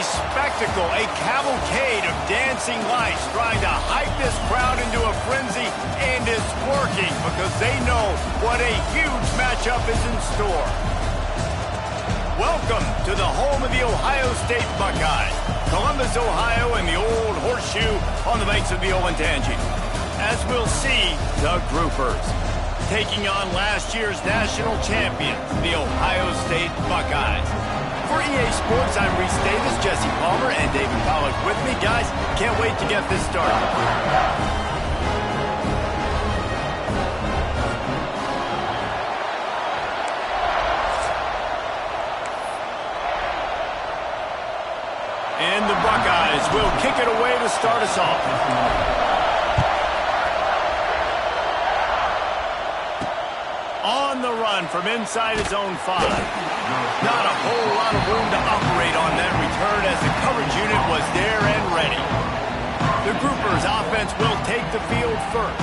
spectacle, a cavalcade of dancing lights trying to hype this crowd into a frenzy, and it's working because they know what a huge matchup is in store. Welcome to the home of the Ohio State Buckeyes, Columbus, Ohio, and the old horseshoe on the banks of the Olentangy. As we'll see, the Groupers taking on last year's national champions, the Ohio State Buckeyes. For EA Sports, I'm Reese Davis, Jesse Palmer, and David Pollack with me. Guys, can't wait to get this started. And the Buckeyes will kick it away to start us off. On the run from inside his own 5. Not a whole lot of room to operate on that return as the coverage unit was there and ready. The Groupers offense will take the field first.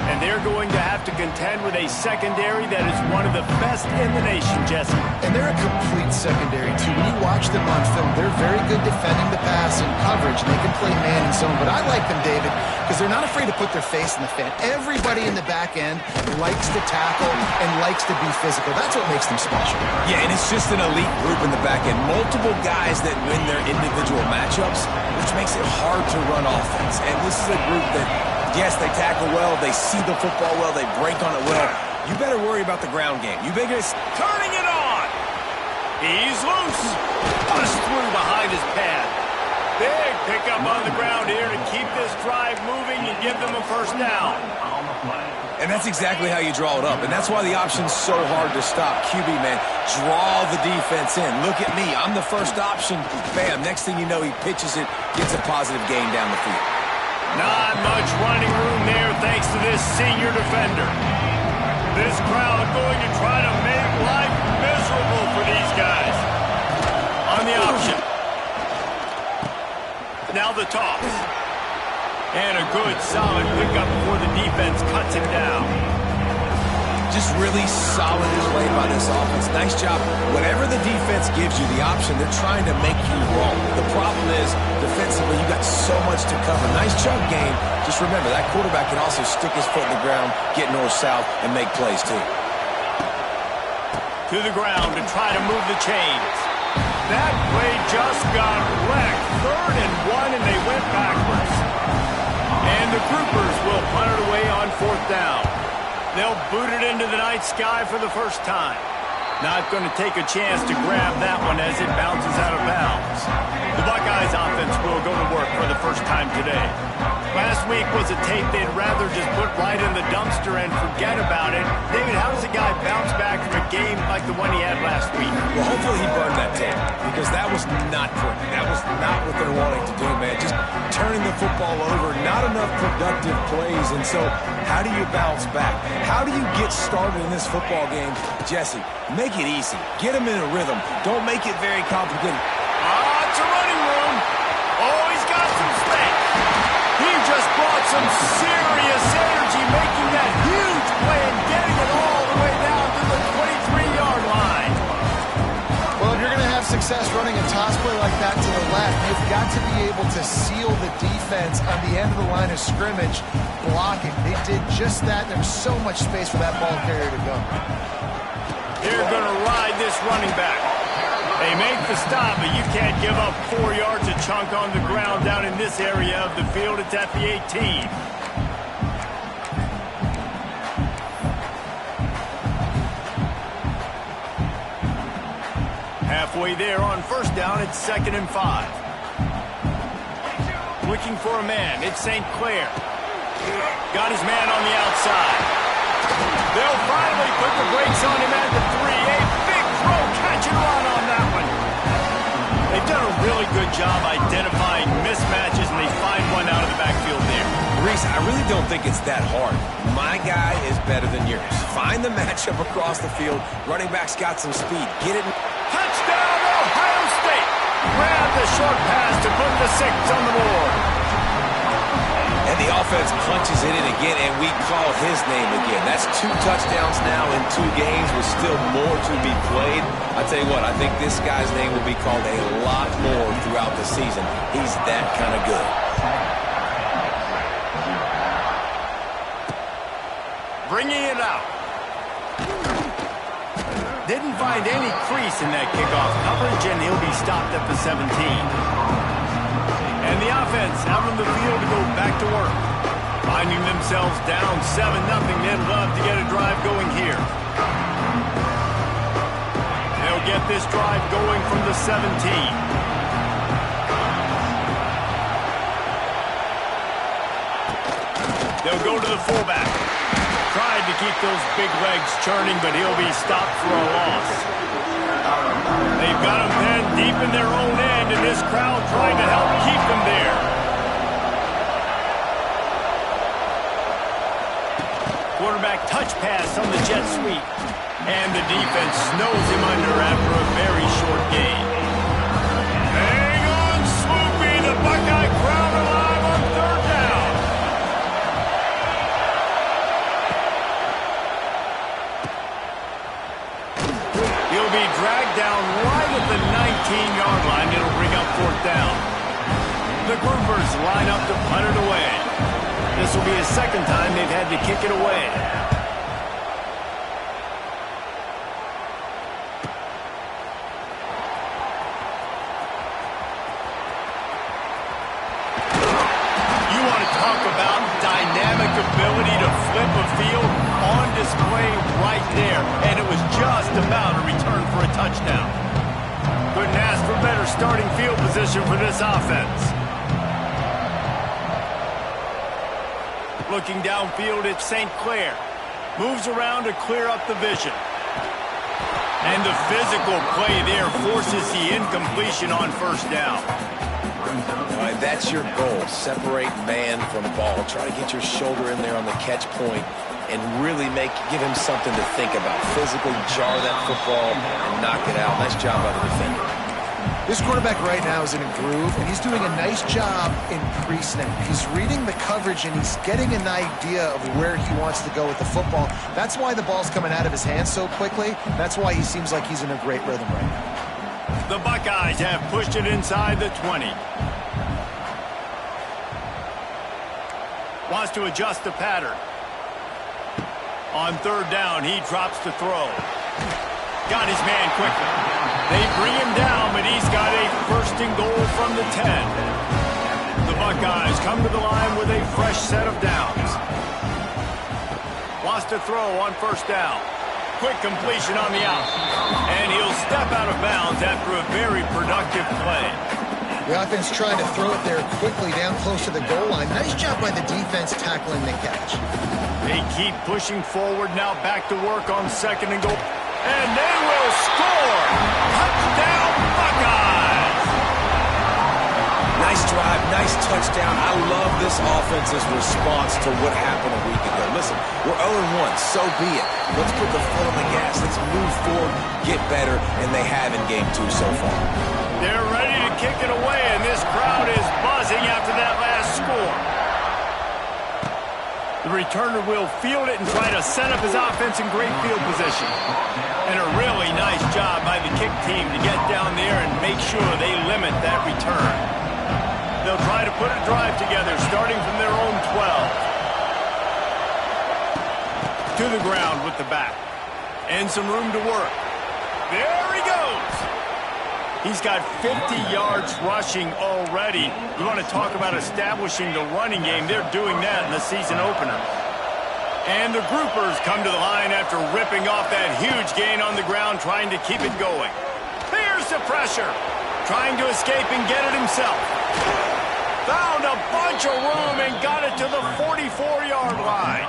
And they're going to have to contend with a secondary that is one of the best in the nation, Jesse. And they're a complete secondary, too. When you watch them on film, they're very good defending the pass and coverage, and they can play man and zone. But I like them, David, because they're not afraid to put their face in the fan. Everybody in the back end likes to tackle and likes to be physical. That's what makes them special. Yeah, and it's just an elite group in the back end. Multiple guys that win their individual matchups, which makes it hard to run offense. And this is a group that, yes, they tackle well, they see the football well, they break on it well. You better worry about the ground game. You biggest turning it on. He's loose. Bust through behind his pad. Big pickup on the ground here to keep this drive moving and give them a first down. And that's exactly how you draw it up. And that's why the option's so hard to stop. QB, man, draw the defense in. Look at me. I'm the first option. Bam. Next thing you know, he pitches it, gets a positive gain down the field. Not much running room there thanks to this senior defender. This crowd going to try to make life miserable for these guys. On the option. Now the toss. And a good, solid pickup before the defense cuts him down. Just really solid play by this offense. Nice job. Whatever the defense gives you, the option, they're trying to make you wrong. The problem is, defensively, you got so much to cover. Nice chunk game. Just remember, that quarterback can also stick his foot in the ground, get north-south, and make plays, too. To the ground to try to move the chains. That play just got wrecked. 3rd and 1, and they went backwards. And the Groupers will punt it away on 4th down. They'll boot it into the night sky for the first time. Not going to take a chance to grab that one as it bounces out of bounds. The Buckeyes offense will go to work for the first time today. Last week was a tape they'd rather just put right in the dumpster and forget about it. David, how does a guy bounce back from a game like the one he had last week? Well, hopefully he burned that tape because that was not pretty. That was not what they're wanting to do, man. Just turning the football over, not enough productive plays. And so how do you bounce back? How do you get started in this football game? Jesse, make it easy. Get him in a rhythm. Don't make it very complicated. It's a running room. Oh, he's got some space. He just brought some serious energy, making that huge play and getting it all the way down to the 23-yard line. Well, if you're going to have success running a toss play like that to the left, you've got to be able to seal the defense on the end of the line of scrimmage, blocking. They did just that. There was so much space for that ball carrier to go. They're going to ride this running back. They make the stop, but you can't give up 4 yards a chunk on the ground down in this area of the field. It's at the 18. Halfway there on 1st down, it's 2nd and 5. Looking for a man, it's St. Clair. Got his man on the outside. They'll finally put the brakes on him at the 3. A big throw, catch and run on that one. They've done a really good job identifying mismatches, and they find one out of the backfield there. Reese, I really don't think it's that hard. My guy is better than yours. Find the matchup across the field. Running back's got some speed. Get it. Touchdown, Ohio State. Grab the short pass to put the 6 on the board. And And the offense punches it in again, and we call his name again. That's 2 touchdowns now in 2 games with still more to be played. I tell you what, I think this guy's name will be called a lot more throughout the season. He's that kind of good. Bringing it out. Didn't find any crease in that kickoff coverage, and he'll be stopped at the 17. And the offense out on the field to go back to work. Finding themselves down 7-0, they'd love to get a drive going here. They'll get this drive going from the 17. They'll go to the fullback. Tried to keep those big legs churning, but he'll be stopped for a loss. They've got him pinned deep in their own end, and this crowd trying to help keep them there. Quarterback touch pass on the jet sweep. And the defense snows him under after a very short gain. Hang on, Swoopy, the Buckeye crowd alive on 3rd down. He'll be dragged down right at the 19-yard line. It'll bring up 4th down. The Groupers line up to punt it away. This will be his 2nd time they've had to kick it away. You want to talk about dynamic ability to flip a field on display right there. And it was just about a return for a touchdown. Couldn't ask for better starting field position for this offense. Looking downfield at St. Clair. Moves around to clear up the vision. And the physical play there forces the incompletion on 1st down. All right, that's your goal. Separate man from ball. Try to get your shoulder in there on the catch point and really give him something to think about. Physically jar that football and knock it out. Nice job by the defender. This quarterback right now is in a groove, and he's doing a nice job in pre-snap. He's reading the coverage, and he's getting an idea of where he wants to go with the football. That's why the ball's coming out of his hands so quickly. That's why he seems like he's in a great rhythm right now. The Buckeyes have pushed it inside the 20. Wants to adjust the pattern. On 3rd down, he drops to throw. Got his man quickly. They bring him down, but he's got a 1st and goal from the 10. The Buckeyes come to the line with a fresh set of downs. Wants to throw on 1st down. Quick completion on the out. And he'll step out of bounds after a very productive play. The offense trying to throw it there quickly down close to the goal line. Nice job by the defense tackling the catch. They keep pushing forward now, back to work on 2nd and goal. And they will score! Touchdown, Buckeyes! Nice drive, nice touchdown. I love this offense's response to what happened a week ago. Listen, we're 0-1, so be it. Let's put the foot on the gas. Let's move forward, get better, and they have in Game 2 so far. They're ready to kick it away, and this crowd is buzzing after that last score. The returner will field it and try to set up his offense in great field position. And a really nice job by the kick team to get down there and make sure they limit that return. They'll try to put a drive together, starting from their own 12. To the ground with the back. And some room to work. There he goes! He's got 50 yards rushing already. You want to talk about establishing the running game. They're doing that in the season opener. And the Groupers come to the line after ripping off that huge gain on the ground, trying to keep it going. Here's the pressure. Trying to escape and get it himself. Found a bunch of room and got it to the 44-yard line.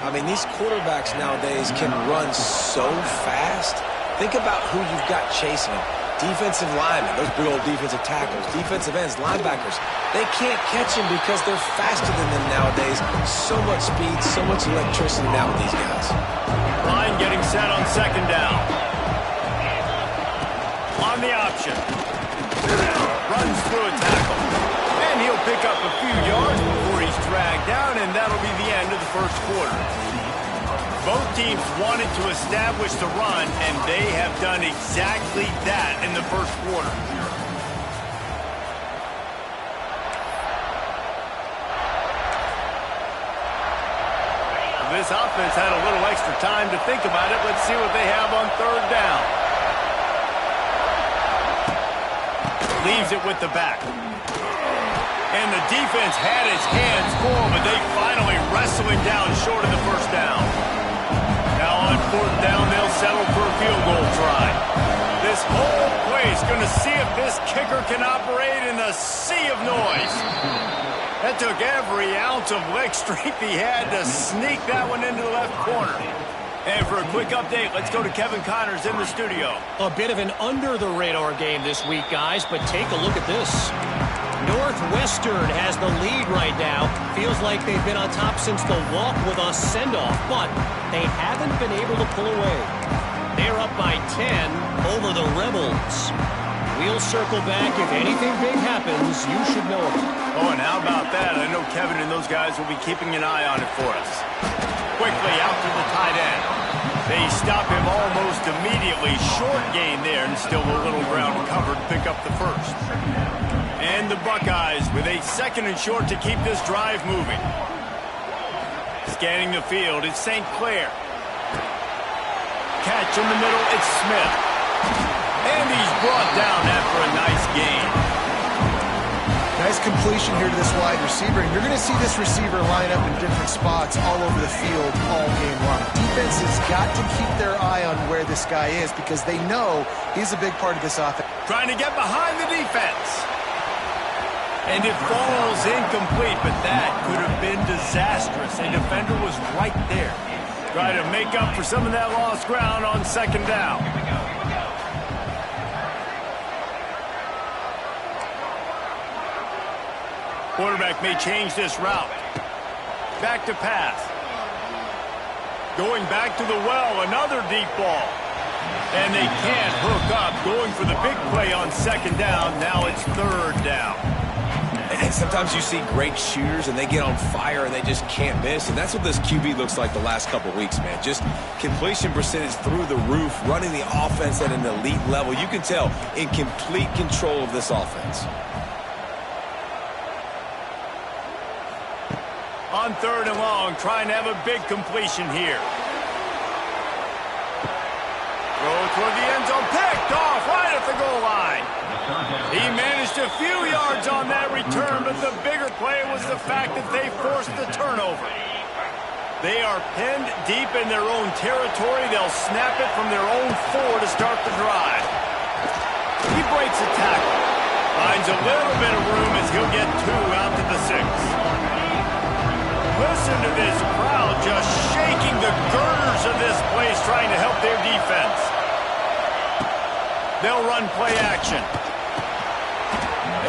I mean, these quarterbacks nowadays can run so fast. Think about who you've got chasing them. Defensive linemen, those big old defensive tackles, defensive ends, linebackers. They can't catch him because they're faster than them nowadays. So much speed, so much electricity now with these guys. Line getting set on 2nd down. On the option. Runs through a tackle. And he'll pick up a few yards before he's dragged down, and that'll be the end of the first quarter. Both teams wanted to establish the run, and they have done exactly that in the first quarter. This offense had a little extra time to think about it. Let's see what they have on third down. Leaves it with the back. And the defense had its hands full, but they finally wrestle him down short of the first down. Now on fourth down, they'll settle for a field goal try. This whole play is going to see if this kicker can operate in a sea of noise. That took every ounce of leg strength he had to sneak that one into the left corner. And for a quick update, let's go to Kevin Connors in the studio. A bit of an under-the-radar game this week, guys, but take a look at this. Northwestern has the lead right now. Feels like they've been on top since the walk with a send-off, but they haven't been able to pull away. They're up by 10 over the Rebels. We'll circle back. If anything big happens, you should know about it. Oh, and how about that? I know Kevin and those guys will be keeping an eye on it for us. Quickly out to the tight end. They stop him almost immediately. Short gain there, and still a little ground covered. Pick up the first. And the Buckeyes with a second and short to keep this drive moving. Scanning the field, it's St. Clair. Catch in the middle, it's Smith. And he's brought down after a nice gain. Nice completion here to this wide receiver, and you're going to see this receiver line up in different spots all over the field all game long. Defense has got to keep their eye on where this guy is because they know he's a big part of this offense. Trying to get behind the defense. And it falls incomplete, but that could have been disastrous. A defender was right there. Try to make up for some of that lost ground on second down. Quarterback may change this route. Back to pass. Going back to the well, another deep ball. And they can't hook up. Going for the big play on second down. Now it's third down. And sometimes you see great shooters and they get on fire and they just can't miss. And that's what this QB looks like the last couple weeks, man. Just completion percentage through the roof, running the offense at an elite level. You can tell in complete control of this offense. On third and long, trying to have a big completion here. Throw toward the end zone, picked off right at the goal line. He managed a few yards on that return, but the bigger play was the fact that they forced the turnover. They are pinned deep in their own territory. They'll snap it from their own 4 to start the drive. He breaks a tackle. Finds a little bit of room as he'll get 2 out to the 6. Listen to this crowd just shaking the girders of this place, trying to help their defense. They'll run play action.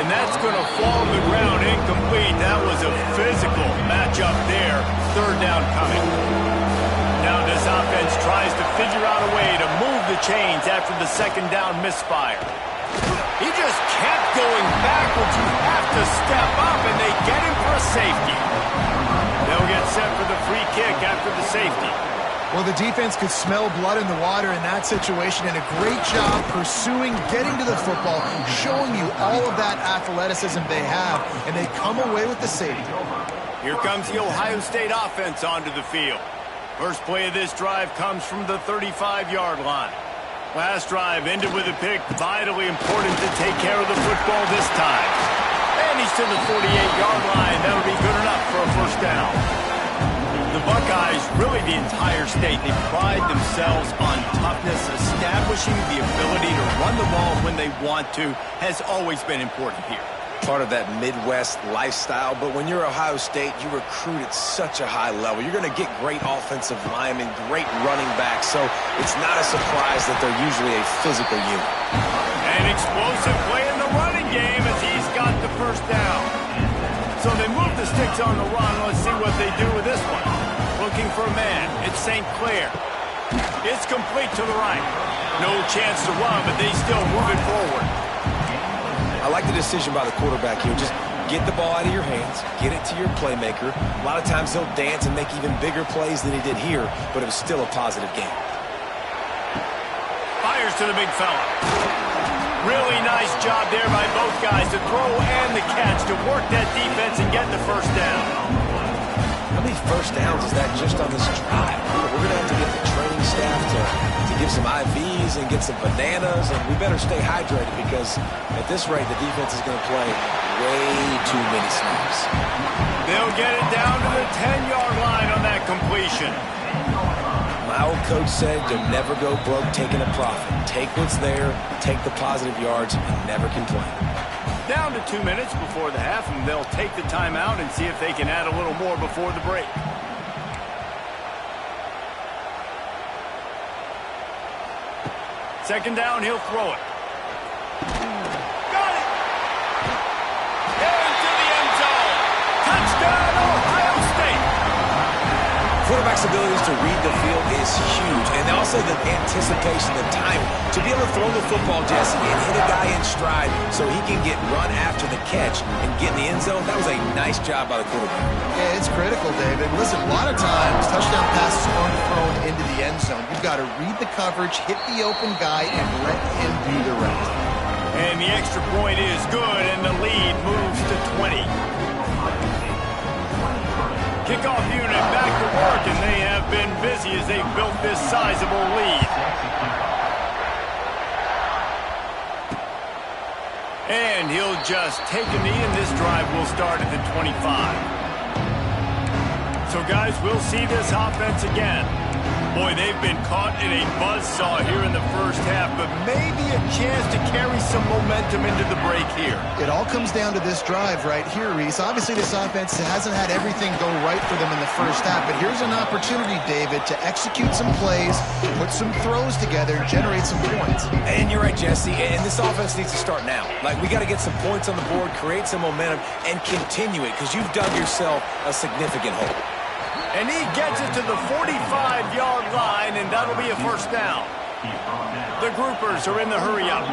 And that's going to fall to the ground incomplete. That was a physical matchup there. Third down coming. Now this offense tries to figure out a way to move the chains after the second down misfire. He just kept going backwards. You have to step up, and they get him for a safety. They'll get set for the free kick after the safety. Well, the defense could smell blood in the water in that situation, and a great job pursuing, getting to the football, showing you all of that athleticism they have, and they come away with the safety. Here comes the Ohio State offense onto the field. First play of this drive comes from the 35-yard line. Last drive ended with a pick. Vitally important to take care of the football this time. And he's to the 48-yard line. That'll be good enough for a first down. The Buckeyes, really the entire state, they pride themselves on toughness. Establishing the ability to run the ball when they want to has always been important here. Part of that Midwest lifestyle, but when you're Ohio State, you recruit at such a high level. You're going to get great offensive linemen, great running backs, so it's not a surprise that they're usually a physical unit. An explosive play in the running game as he's got the first down. So they move the sticks on the run. Let's see what they do with this one. Looking for a man. It's St. Clair. It's complete to the right. No chance to run, but they still move it forward. I like the decision by the quarterback here. Just get the ball out of your hands, get it to your playmaker. A lot of times he'll dance and make even bigger plays than he did here, but it was still a positive game. Fires to the big fella. Really nice job there by both guys to throw and the catch to work that defense and get the first down. How many first downs is that just on this drive? We're going to have to get the training staff to give some IVs and get some bananas, and we better stay hydrated because at this rate, the defense is going to play way too many snaps. They'll get it down to the 10-yard line on that completion. My old coach said you'll never go broke taking a profit. Take what's there, take the positive yards, and never complain. Down to 2 minutes before the half, and they'll take the timeout and see if they can add a little more before the break. Second down, he'll throw it. Got it! Into the end zone. Touchdown, Ohio State! Quarterback's abilities to read the field is huge, and also the anticipation, the timing. To be able to throw the football, Jesse, and hit a guy in stride so he can get run after the catch and get in the end zone, that was a nice job by the quarterback. Yeah, it's critical, David. Listen, a lot of times, touchdown passes aren't thrown into the end zone. You've got to read the coverage, hit the open guy, and let him do the rest. And the extra point is good, and the lead moves to 20. Kickoff unit back to work, and they have been busy as they've built this sizable lead. And he'll just take a knee, and this drive will start at the 25. So, guys, we'll see this offense again. Boy, they've been caught in a buzzsaw here in the first half, but maybe a chance to carry some momentum into the break here. It all comes down to this drive right here, Reese. Obviously, this offense hasn't had everything go right for them in the first half, but here's an opportunity, David, to execute some plays, put some throws together, generate some points. And you're right, Jesse, and this offense needs to start now. Like, we got to get some points on the board, create some momentum, and continue it, because you've dug yourself a significant hole. And he gets it to the 45-yard line, and that'll be a first down. The groupers are in the hurry-up.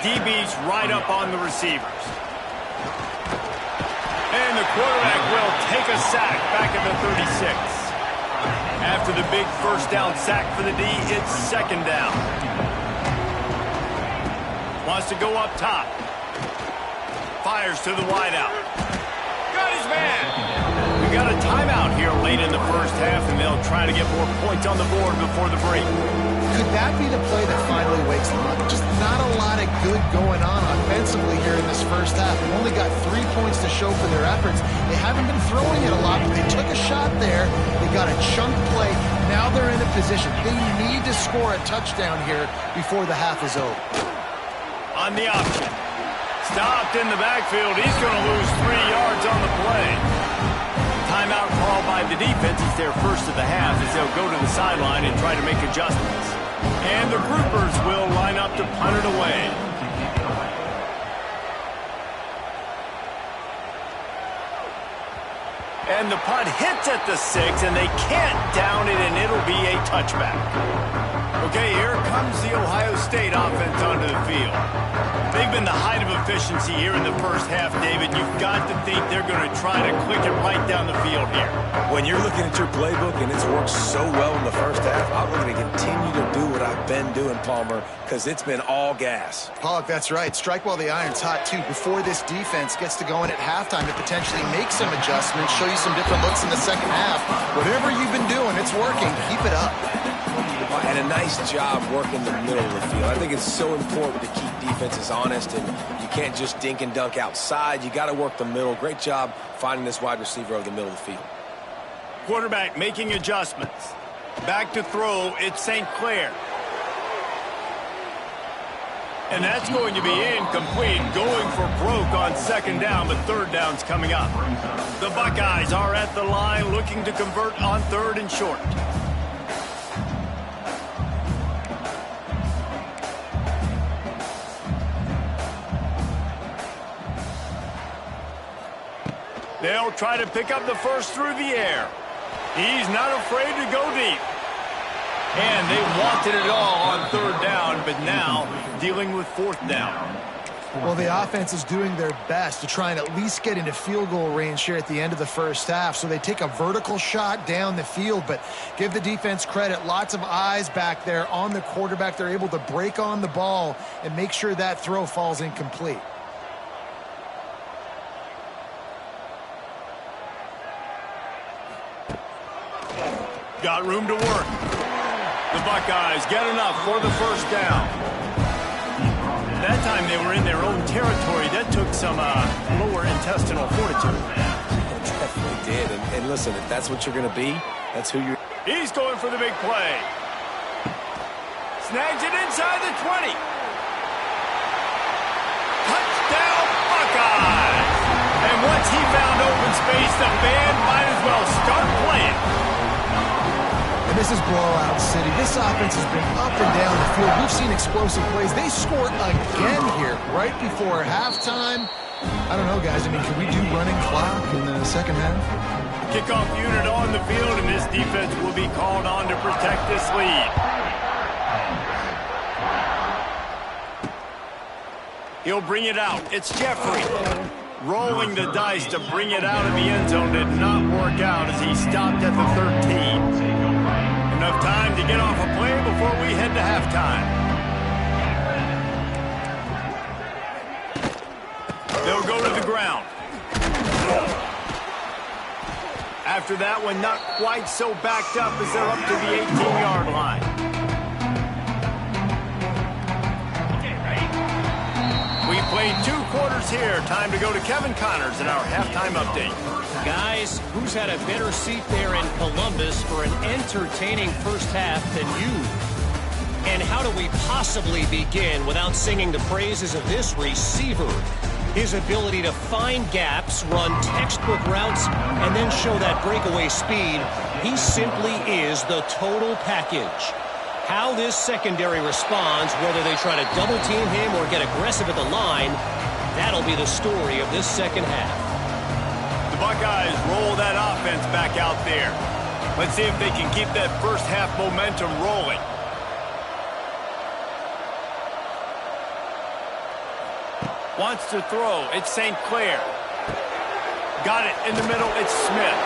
DB's right up on the receivers. And the quarterback will take a sack back at the 36. After the big first down sack for the D, it's second down. Wants to go up top. Fires to the wideout. Got his man. We got a timeout here late in the first half, and they'll try to get more points on the board before the break. Could that be the play that finally wakes them up? Just not a lot of good going on offensively here in this first half. They've only got 3 points to show for their efforts. They haven't been throwing it a lot, but they took a shot there. They got a chunk play. Now they're in a position. They need to score a touchdown here before the half is over. On the option. Stopped in the backfield. He's going to lose 3 yards on the play. Timeout called by the defense. It's their first of the half as they'll go to the sideline and try to make adjustments. And the groupers will line up to punt it away. And the punt hits at the 6, and they can't down it, and it'll be a touchback. Okay, here comes the Ohio State offense onto the field. They've been the height of efficiency here in the first half, David. You've got to think they're going to try to click it right down the field here. When you're looking at your playbook and it's worked so well in the first half, I'm going to continue to do what I've been doing, Palmer, because it's been all gas. Pollock, that's right. Strike while the iron's hot, too, before this defense gets to going at halftime to potentially make some adjustments, show you some different looks in the second half. Whatever you've been doing, it's working. Keep it up. And a nice job working the middle of the field. I think it's so important to keep defenses honest, and you can't just dink and dunk outside. You got to work the middle. Great job finding this wide receiver over the middle of the field. Quarterback making adjustments. Back to throw, it's St. Clair. And that's going to be incomplete, going for broke on second down, but third down's coming up. The Buckeyes are at the line looking to convert on third and short. They'll try to pick up the first through the air. He's not afraid to go deep. And they wanted it all on third down, but now dealing with fourth down. Well, the offense is doing their best to try and at least get into field goal range here at the end of the first half. So they take a vertical shot down the field, but give the defense credit. Lots of eyes back there on the quarterback. They're able to break on the ball and make sure that throw falls incomplete. Got room to work. The Buckeyes get enough for the first down. That time they were in their own territory. That took some lower intestinal fortitude. It definitely did. And listen, if that's what you're going to be, that's who you're... He's going for the big play. Snags it inside the 20. Touchdown, Buckeyes! And once he found open space, the band might as well start playing. And this is blowout city. This offense has been up and down the field. We've seen explosive plays. They scored again here right before halftime. I don't know, guys. I mean, can we do running clock in the second half? Kickoff unit on the field, and this defense will be called on to protect this lead. He'll bring it out. It's Jeffrey. Rolling the dice to bring it out of the end zone did not work out as he stopped at the 13. Enough time to get off a play before we head to halftime. They'll go to the ground. After that one, not quite so backed up as they're up to the 18-yard line. We played 2 quarters here. Time to go to Kevin Connors in our halftime update. Guys, who's had a better seat there in Columbus for an entertaining first half than you? And how do we possibly begin without singing the praises of this receiver? His ability to find gaps, run textbook routes, and then show that breakaway speed. He simply is the total package. How this secondary responds, whether they try to double-team him or get aggressive at the line, that'll be the story of this second half. The Buckeyes roll that offense back out there. Let's see if they can keep that first half momentum rolling. Wants to throw. It's St. Clair. Got it in the middle. It's Smith.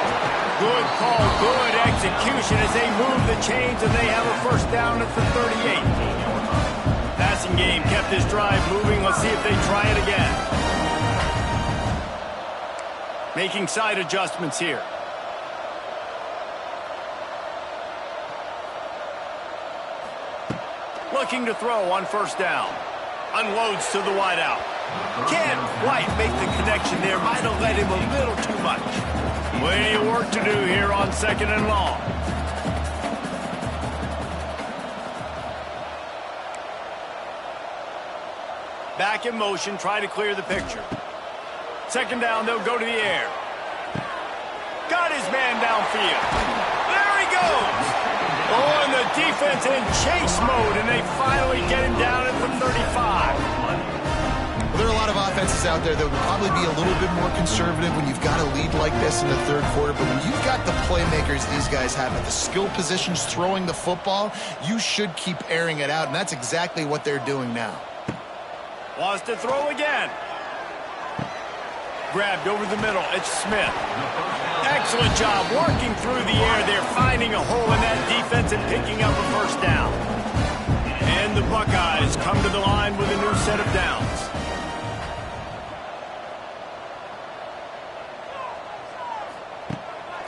Good call, good execution as they move the chains and they have a first down at the 38. Passing game kept this drive moving. Let's see if they try it again. Making side adjustments here. Looking to throw on first down. Unloads to the wideout. Can't quite make the connection there. Might have let him a little too much. Plenty of work to do here on 2nd and long. Back in motion, try to clear the picture. 2nd down, they'll go to the air. Got his man downfield. There he goes. Oh, and the defense in chase mode, and they finally get him down at the 35. Well, there are a lot of offenses out there that would probably be a little bit more conservative when you've got a lead like this in the third quarter. But when you've got the playmakers these guys have at the skill positions throwing the football, you should keep airing it out, and that's exactly what they're doing now. Wants to throw again. Grabbed over the middle. It's Smith. Excellent job working through the air. They're finding a hole in that defense and picking up a first down. And the Buckeyes come to the line with a new set of downs.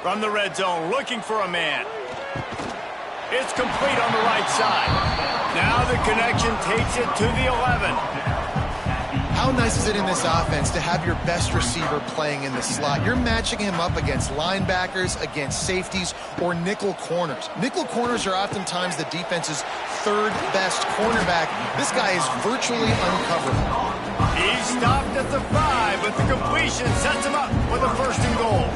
From the red zone, looking for a man. It's complete on the right side. Now the connection takes it to the 11. How nice is it in this offense to have your best receiver playing in the slot? You're matching him up against linebackers, against safeties, or nickel corners. Nickel corners are oftentimes the defense's third best cornerback. This guy is virtually uncoverable. He's stopped at the 5, but the completion sets him up with a 1st and goal.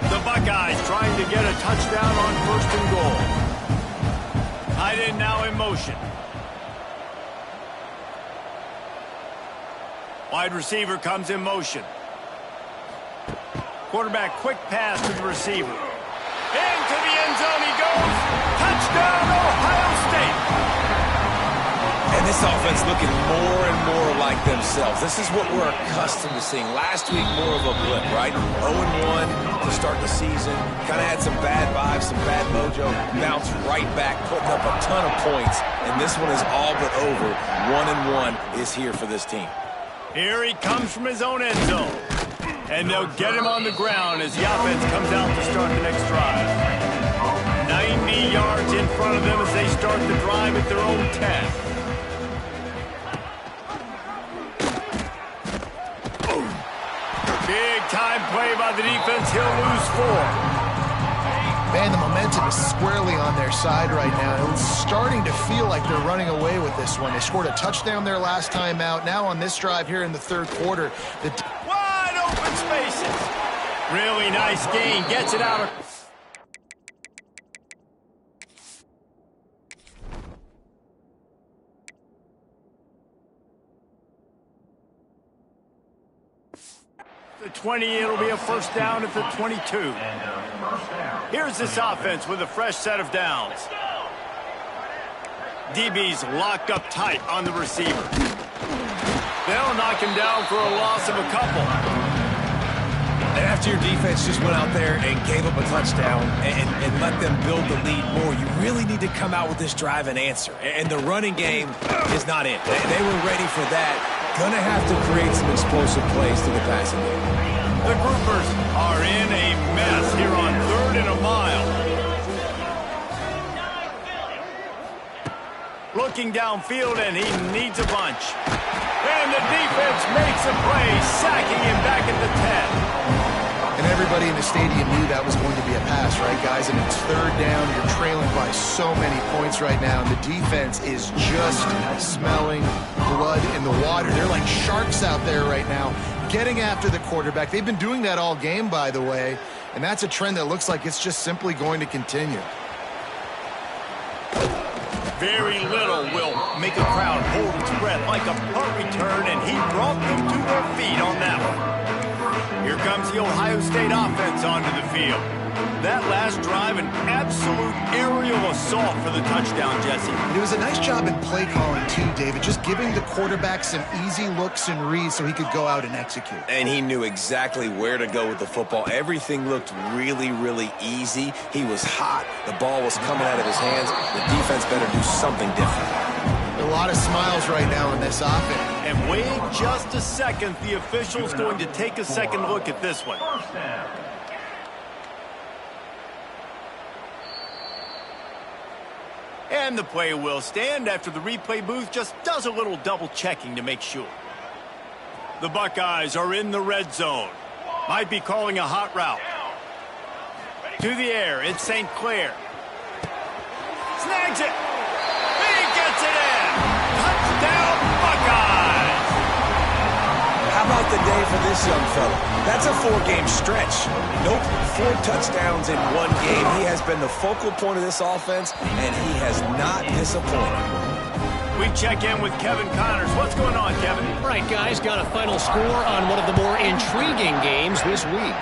The Buckeyes trying to get a touchdown on 1st and goal. Tight end now in motion. Wide receiver comes in motion. Quarterback quick pass to the receiver. Into the end zone he goes. Touchdown, Ohio State. And this offense looking more and more like themselves. This is what we're accustomed to seeing. Last week, more of a blip, right? 0-1 to start the season. Kind of had some bad vibes, some bad mojo. Bounced right back, putting up a ton of points. And this one is all but over. 1-1 is here for this team. Here he comes from his own end zone. And they'll get him on the ground as the offense comes out to start the next drive. 90 yards in front of them as they start the drive at their own 10. Big time play by the defense. He'll lose 4. Man, the momentum is squarely on their side right now. It's starting to feel like they're running away with this one. They scored a touchdown their last time out. Now on this drive here in the third quarter. Wide open spaces. Really nice gain. Gets it out of... The 20, it'll be a first down at the 22. Here's this offense with a fresh set of downs. DB's locked up tight on the receiver. They'll knock him down for a loss of a couple. And after your defense just went out there and gave up a touchdown and let them build the lead more, you really need to come out with this drive and answer. And the running game is not it. They were ready for that. Going to have to create some explosive plays to the passing game. The Groupers are in a mess here on 3rd and a mile. Looking downfield, and he needs a bunch. And the defense makes a play, sacking him back at the 10. And everybody in the stadium knew that was going to be a pass, right, guys? And it's 3rd down. You're trailing by so many points right now. And the defense is just smelling blood in the water. They're like sharks out there right now, getting after the quarterback. They've been doing that all game, by the way. And that's a trend that looks like it's just simply going to continue. Very little will make a crowd hold its breath like a punt return, and he brought them to their feet on that one. Here comes the Ohio State offense onto the field. That last drive, an absolute aerial assault for the touchdown, Jesse. It was a nice job in play calling, too, David, just giving the quarterback some easy looks and reads so he could go out and execute. And he knew exactly where to go with the football. Everything looked really, really easy. He was hot. The ball was coming out of his hands. The defense better do something different. A lot of smiles right now in this offense. And wait just a second. The official's going to take a second look at this one. And the play will stand after the replay booth just does a little double checking to make sure. The Buckeyes are in the red zone. Might be calling a hot route. To the air, it's St. Clair. Snags it. He gets it in. Touchdown, Buckeyes. How about the day for this young fella? That's a 4-game stretch. Nope, 4 touchdowns in 1 game. He has been the focal point of this offense, and he has not disappointed. We check in with Kevin Connors. What's going on, Kevin? All right, guys, got a final score on one of the more intriguing games this week.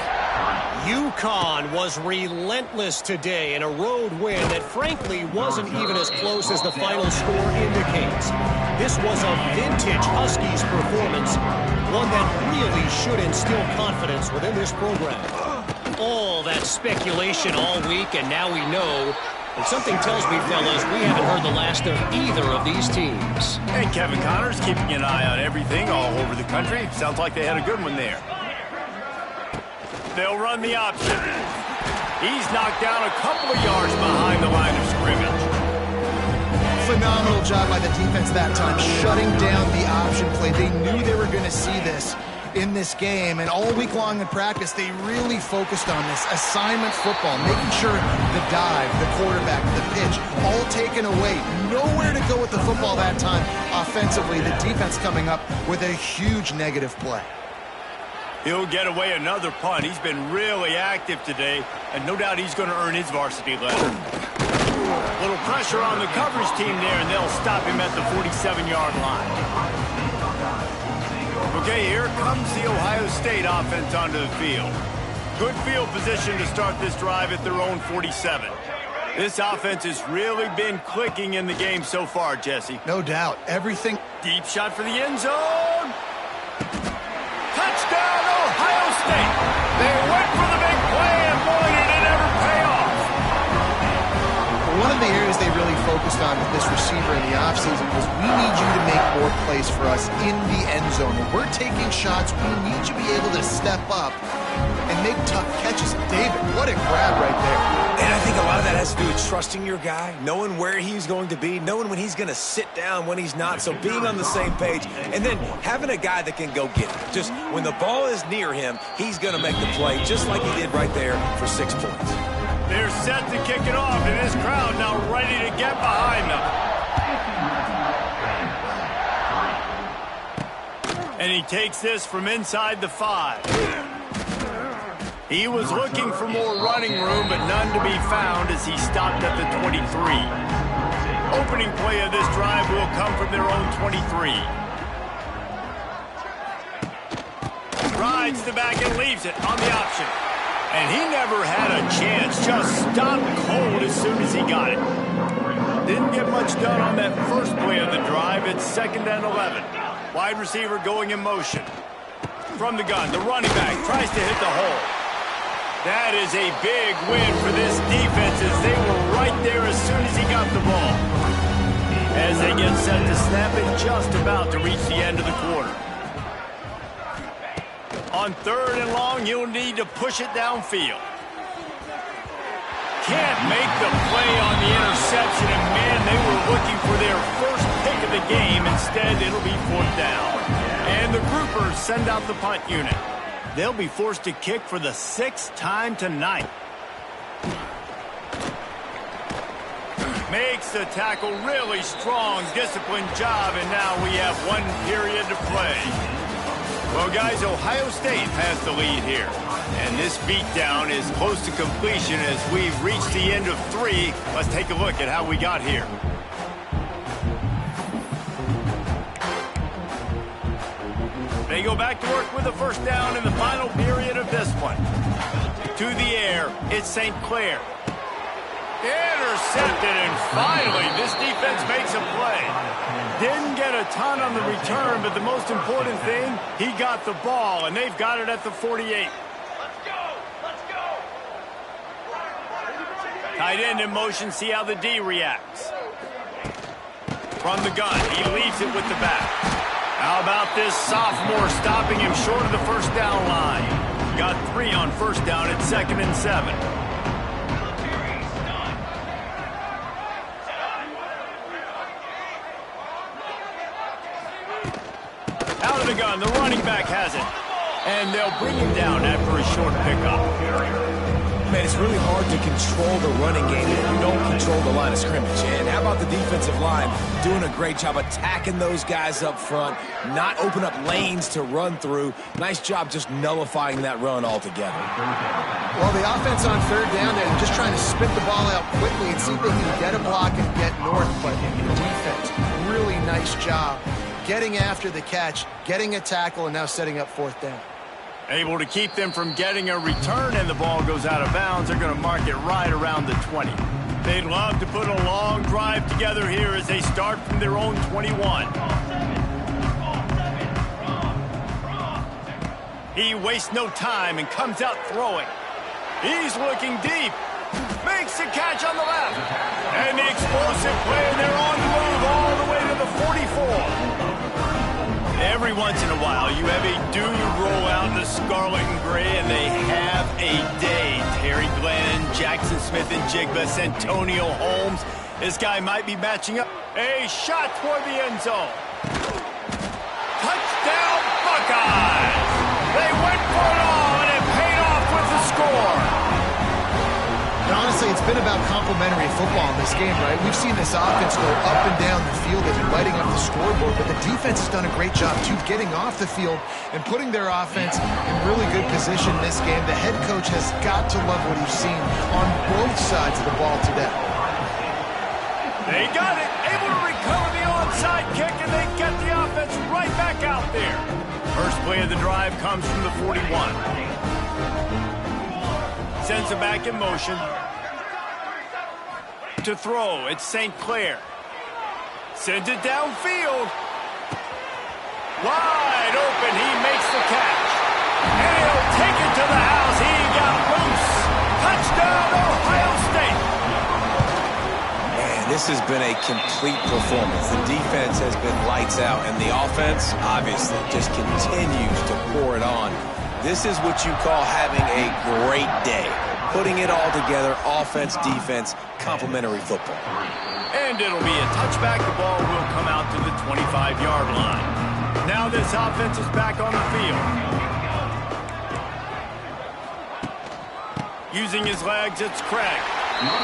UConn was relentless today in a road win that frankly wasn't even as close as the final score indicates. This was a vintage Huskies performance, one that really should instill confidence within this program. All that speculation all week, and now we know. And something tells me, fellas, we haven't heard the last of either of these teams. And Kevin Connors keeping an eye on everything all over the country. Sounds like they had a good one there. They'll run the option. He's knocked down a couple of yards behind the line of scrimmage. Phenomenal job by the defense that time, shutting down the option play. They knew they were going to see this in this game, and all week long in practice, they really focused on this assignment football, making sure the dive, the quarterback, the pitch, all taken away. Nowhere to go with the football that time offensively. The defense coming up with a huge negative play. He'll get away another punt. He's been really active today, and no doubt he's going to earn his varsity letter. Little pressure on the coverage team there, and they'll stop him at the 47-yard line. Okay, here comes the Ohio State offense onto the field. Good field position to start this drive at their own 47. This offense has really been clicking in the game so far, Jesse. No doubt. Everything. Deep shot for the end zone. Touchdown, Ohio State. They went for the big play, and boy, did it ever pay off. One of the areas they really focused on with this receiver in the offseason was we need you to make more plays for us in the end zone. When we're taking shots, we need you to be able to step up and make tough catches. David, what a grab right there. And I think a lot of that has to do with trusting your guy, knowing where he's going to be, knowing when he's going to sit down, when he's not, so being on the same page, and then having a guy that can go get it. Just when the ball is near him, he's going to make the play, just like he did right there for 6 points. They're set to kick it off, and this crowd now ready to get behind them. And he takes this from inside the 5. He was looking for more running room, but none to be found as he stopped at the 23. Opening play of this drive will come from their own 23. Rides the back and leaves it on the option. And he never had a chance, just stopped cold as soon as he got it. Didn't get much done on that first play of the drive. It's 2nd and 11. Wide receiver going in motion. From the gun, the running back tries to hit the hole. That is a big win for this defense as they were right there as soon as he got the ball. As they get set to snap it, just about to reach the end of the quarter. On 3rd and long, you'll need to push it downfield. Can't make the play on the interception, and man, they were looking for their first pick of the game. Instead, it'll be 4th down. And the groupers send out the punt unit. They'll be forced to kick for the 6th time tonight. Makes the tackle really strong, disciplined job, and now we have 1 period to play. Well, guys, Ohio State has the lead here. And this beatdown is close to completion as we've reached the end of 3. Let's take a look at how we got here. They go back to work with a 1st down in the final period of this one. To the air, it's St. Clair. Intercepted, and finally, this defense makes a play. Didn't get a ton on the return, but the most important thing, he got the ball, and they've got it at the 48. Tight end in motion, see how the D reacts. From the gun, he leaves it with the back. How about this sophomore stopping him short of the 1st down line? Got 3 on 1st down at 2nd and 7. Out of the gun, the running back has it. And they'll bring him down after a short pickup. Man, it's really hard to control the running game if you don't control the line of scrimmage. And how about the defensive line doing a great job attacking those guys up front, not open up lanes to run through. Nice job just nullifying that run altogether. Well, the offense on 3rd down, they're just trying to spit the ball out quickly and see if they can get a block and get north. But the defense, really nice job getting after the catch, getting a tackle, and now setting up 4th down. Able to keep them from getting a return, and the ball goes out of bounds. They're going to mark it right around the 20. They'd love to put a long drive together here as they start from their own 21. He wastes no time and comes out throwing. He's looking deep. Makes the catch on the left. And the explosive play, and they're on the move all the way to the 44. Every once in a while, you have a dude roll out in the scarlet and gray, and they have a day. Terry Glenn, Jackson Smith-Njigba, Santonio Holmes. This guy might be matching up. A shot toward the end zone. Touchdown, Buckeyes! They went for it all, and it paid off with the score. And honestly, it's been about complementary football in this game, right? We've seen this offense go up and down the field. They've been lighting up the scoreboard, but the defense has done a great job, too, getting off the field and putting their offense in really good position in this game. The head coach has got to love what he's seen on both sides of the ball today. They got it, able to recover the onside kick, and they get the offense right back out there. First play of the drive comes from the 41. Sends it back in motion. to throw. It's St. Clair. Sends it downfield. Wide open. He makes the catch. And he'll take it to the house. He got loose. Touchdown, Ohio State. Man, this has been a complete performance. The defense has been lights out, and the offense, obviously, just continues to pour it on. This is what you call having a great day. Putting it all together, offense, defense, complementary football. And it'll be a touchback. The ball will come out to the 25-yard line. Now this offense is back on the field. Using his legs, it's Craig.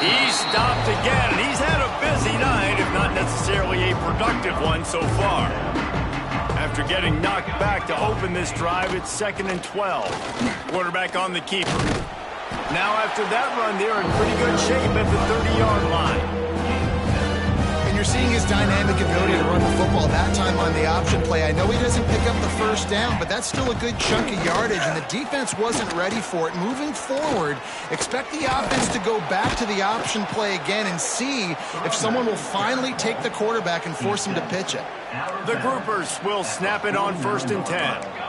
He's stopped again, and he's had a busy night, if not necessarily a productive one so far. After getting knocked back to open this drive, it's 2nd and 12. Quarterback on the keeper. Now after that run, they're in pretty good shape at the 30-yard line. And you're seeing his dynamic ability to run the football, that time on the option play. I know he doesn't pick up the first down, but that's still a good chunk of yardage, and the defense wasn't ready for it. Moving forward, expect the offense to go back to the option play again and see if someone will finally take the quarterback and force him to pitch it. The groupers will snap it on 1st and 10.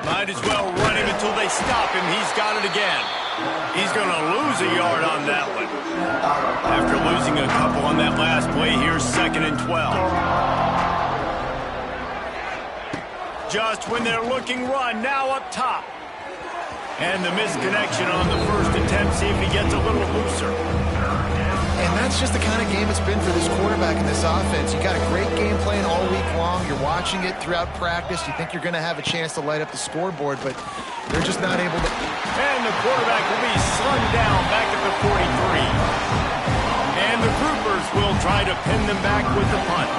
Might as well run him until they stop him. He's got it again. He's going to lose a yard on that one. After losing a couple on that last play, here's 2nd and 12. Just when they're looking run, now up top. And the misconnection on the first attempt. See if he gets a little looser. And that's just the kind of game it's been for this quarterback and this offense. You got a great game plan all week long. You're watching it throughout practice. You think you're going to have a chance to light up the scoreboard, but they're just not able to. And the quarterback will be slung down back at the 43. And the groupers will try to pin them back with the punt.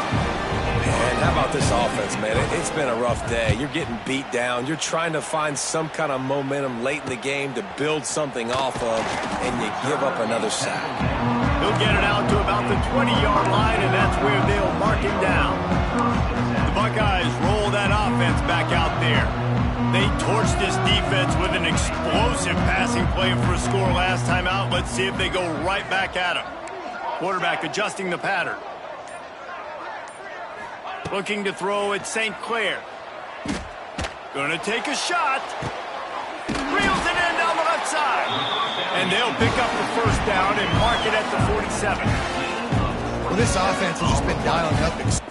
Man, how about this offense, man? It's been a rough day. You're getting beat down. You're trying to find some kind of momentum late in the game to build something off of, and you give up another sack. He'll get it out to about the 20-yard line, and that's where they'll mark him down. The Buckeyes roll that offense back out there. They torched this defense with an explosive passing play for a score last time out. Let's see if they go right back at him. Quarterback adjusting the pattern. Looking to throw at St. Clair. Going to take a shot. Reels it in down the left side. And they'll pick up the first down and mark it at the 47. Well, this offense has just been dialing up.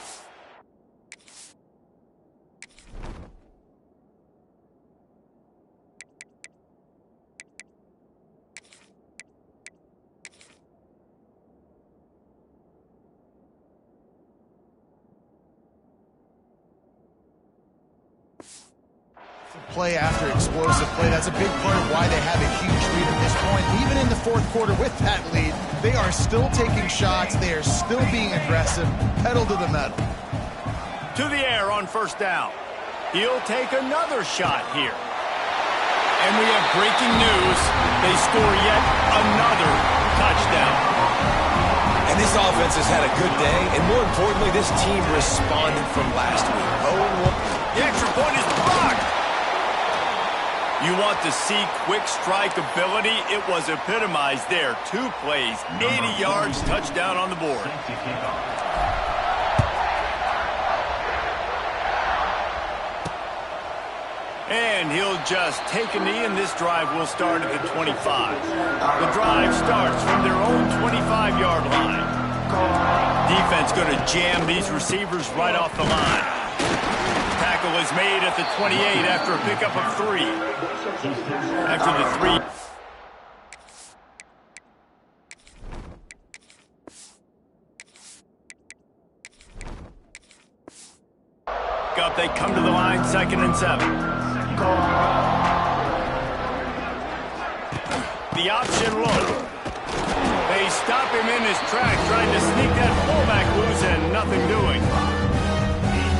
Play after explosive play. That's a big part of why they have a huge lead at this point. Even in the fourth quarter with that lead, they are still taking shots. They are still being aggressive. Pedal to the metal. To the air on first down. He'll take another shot here. And we have breaking news. They score yet another touchdown. And this offense has had a good day, and more importantly, this team responded from last week. The extra point is blocked. You want to see quick strike ability? It was epitomized there. 2 plays, 80 yards, touchdown on the board. And he'll just take a knee, and this drive will start at the 25. The drive starts from their own 25-yard line. Defense going to jam these receivers right off the line. Tackle is made at the 28 after a pickup of 3. After the 3. Up, they come to the line, 2nd and 7. The option look. They stop him in his tracks, trying to sneak that fullback loose, and nothing doing.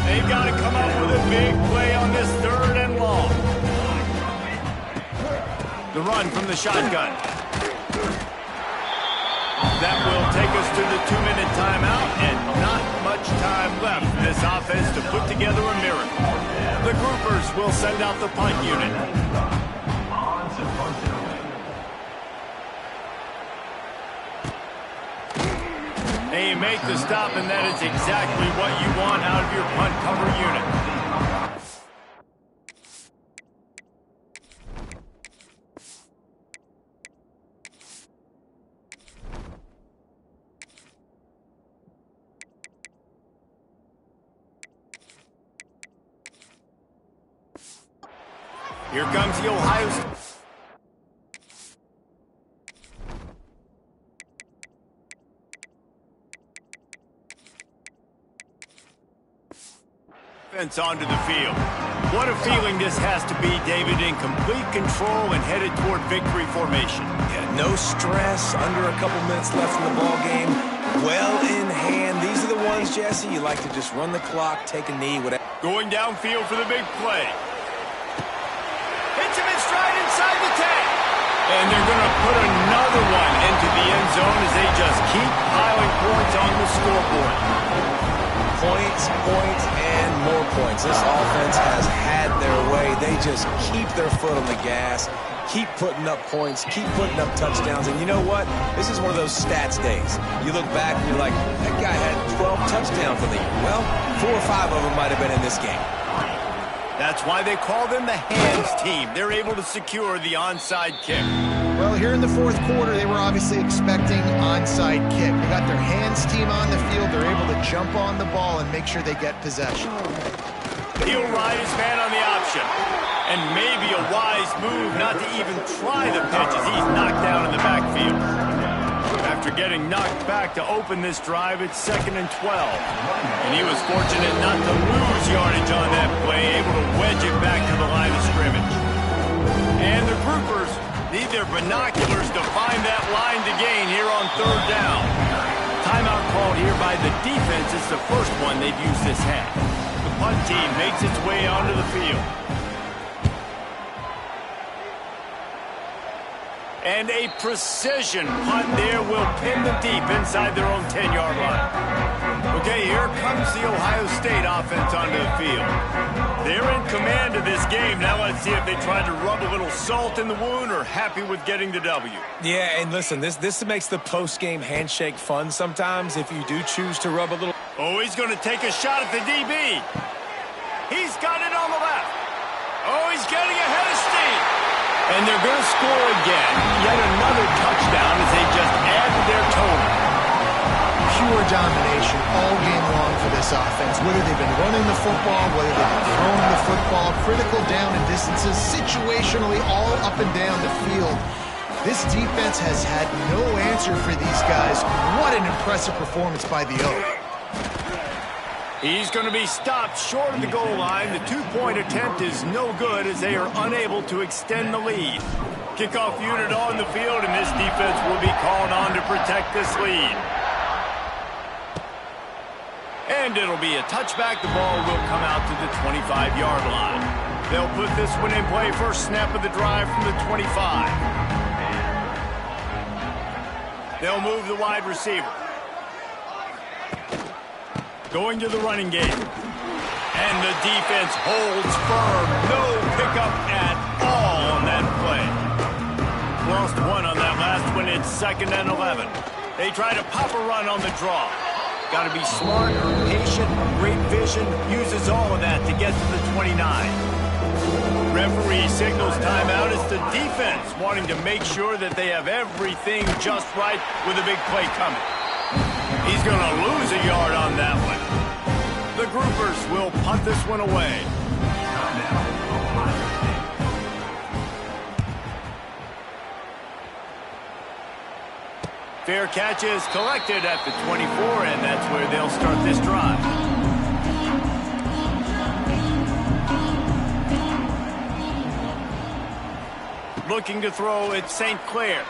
They've got to come up with a big play on this 3rd and long. The run from the shotgun. That will take us to the 2-minute timeout, and not much time left for this offense to put together a miracle. The groupers will send out the punt unit. They make the stop, and that is exactly what you want out of your punt cover unit. Here comes the Ohio State. Offense onto the field. What a feeling this has to be, David, in complete control and headed toward victory formation. Yeah, no stress, under a couple minutes left in the ball game. Well in hand. These are the ones, Jesse, you like to just run the clock, take a knee, whatever. Going downfield for the big play. Hits him in stride inside the 10. And they're going to put another one into the end zone as they just keep piling points on the scoreboard. Points, and more points. This offense has had their way. They just keep their foot on the gas, keep putting up points, keep putting up touchdowns. And you know what? This is one of those stats days. You look back and you're like, that guy had 12 touchdowns in the year. Well, 4 or 5 of them might have been in this game. That's why they call them the hands team. They're able to secure the onside kick. Well, here in the fourth quarter, they were obviously expecting onside kick. They got their hands team on the field. They're able to jump on the ball and make sure they get possession. He'll ride his man on the option. And maybe a wise move not to even try the pitch as he's knocked down in the backfield. After getting knocked back to open this drive, it's 2nd and 12. And he was fortunate not to lose yardage on that play, able to wedge it back to the line of scrimmage. And the groupers need their binoculars to find that line to gain here on 3rd down. Timeout called here by the defense. It's the first one they've used this half. The punt team makes its way onto the field. And a precision punt there will pin them deep inside their own 10-yard line. Okay, here comes the Ohio State offense onto the field. They're in command of this game. Now let's see if they try to rub a little salt in the wound or happy with getting the W. Yeah, and listen, this makes the post-game handshake fun sometimes if you do choose to rub a little. Oh, he's going to take a shot at the DB. He's got it on the left. Oh, he's getting ahead of steam. And they're going to score again. Yet another touchdown as they just add to their total. Pure domination all game long for this offense. Whether they've been running the football, whether they've been throwing the football, critical down and distances, situationally all up and down the field. This defense has had no answer for these guys. What an impressive performance by the Oak. He's going to be stopped short of the goal line. The two-point attempt is no good as they are unable to extend the lead. Kickoff unit on the field, and this defense will be called on to protect this lead. And it'll be a touchback. The ball will come out to the 25-yard line. They'll put this one in play. First snap of the drive from the 25. They'll move the wide receiver. Going to the running game. And the defense holds firm. No pickup at all on that play. Lost one on that last one. It's 2nd and 11. They try to pop a run on the draw. Got to be smart, patient, great vision. Uses all of that to get to the 29. Referee signals timeout. It's the defense wanting to make sure that they have everything just right with a big play coming. He's going to lose a yard on that one. The groupers will punt this one away. Fair catch is collected at the 24, and that's where they'll start this drive. Looking to throw, it's St. Clair.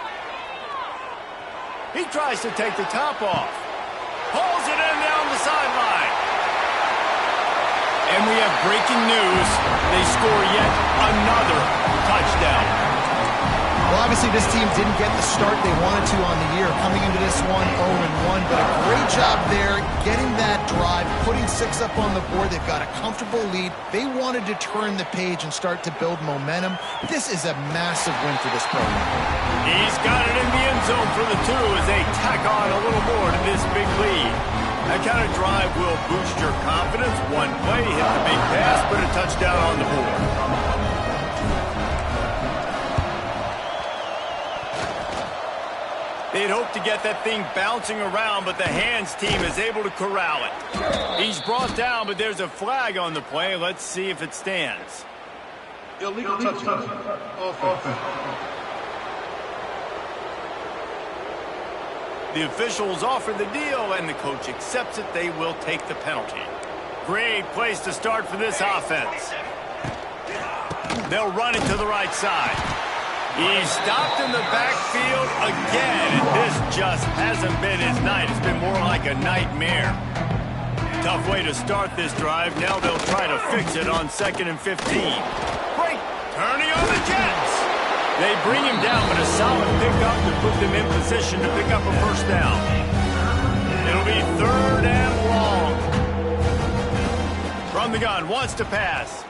He tries to take the top off. Pulls it in down the sideline. And we have breaking news. They score yet another touchdown. Well, obviously this team didn't get the start they wanted to on the year, coming into this one 0-1, but a great job there getting that drive, putting 6 up on the board. They've got a comfortable lead. They wanted to turn the page and start to build momentum. This is a massive win for this program. He's got it in the end zone for the to 2 as they tack on a little more to this big lead. That kind of drive will boost your confidence. One play, hit the big pass, put a touchdown on the board. They'd hope to get that thing bouncing around, but the hands team is able to corral it. He's brought down, but there's a flag on the play. Let's see if it stands. Illegal touchdown. Offense. The officials offer the deal, and the coach accepts it. They will take the penalty. Great place to start for this offense. They'll run it to the right side. He's stopped in the backfield again, and this just hasn't been his night. It's been more like a nightmare. Tough way to start this drive. Now they'll try to fix it on 2nd and 15. Great turning on the Jets. They bring him down, but a solid pickup to put them in position to pick up a first down. It'll be 3rd and long. From the gun, wants to pass.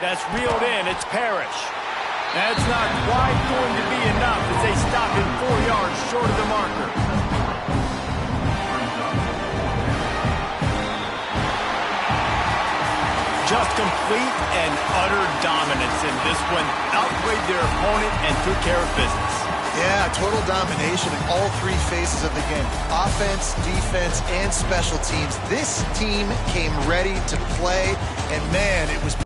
That's reeled in. It's Parrish. That's not quite going to be enough as they stop him 4 yards short of the marker. Just complete and utter dominance in this one. Outplayed their opponent and took care of business. Yeah, total domination in all 3 phases of the game. Offense, defense, and special teams. This team came ready to play, and man, it was...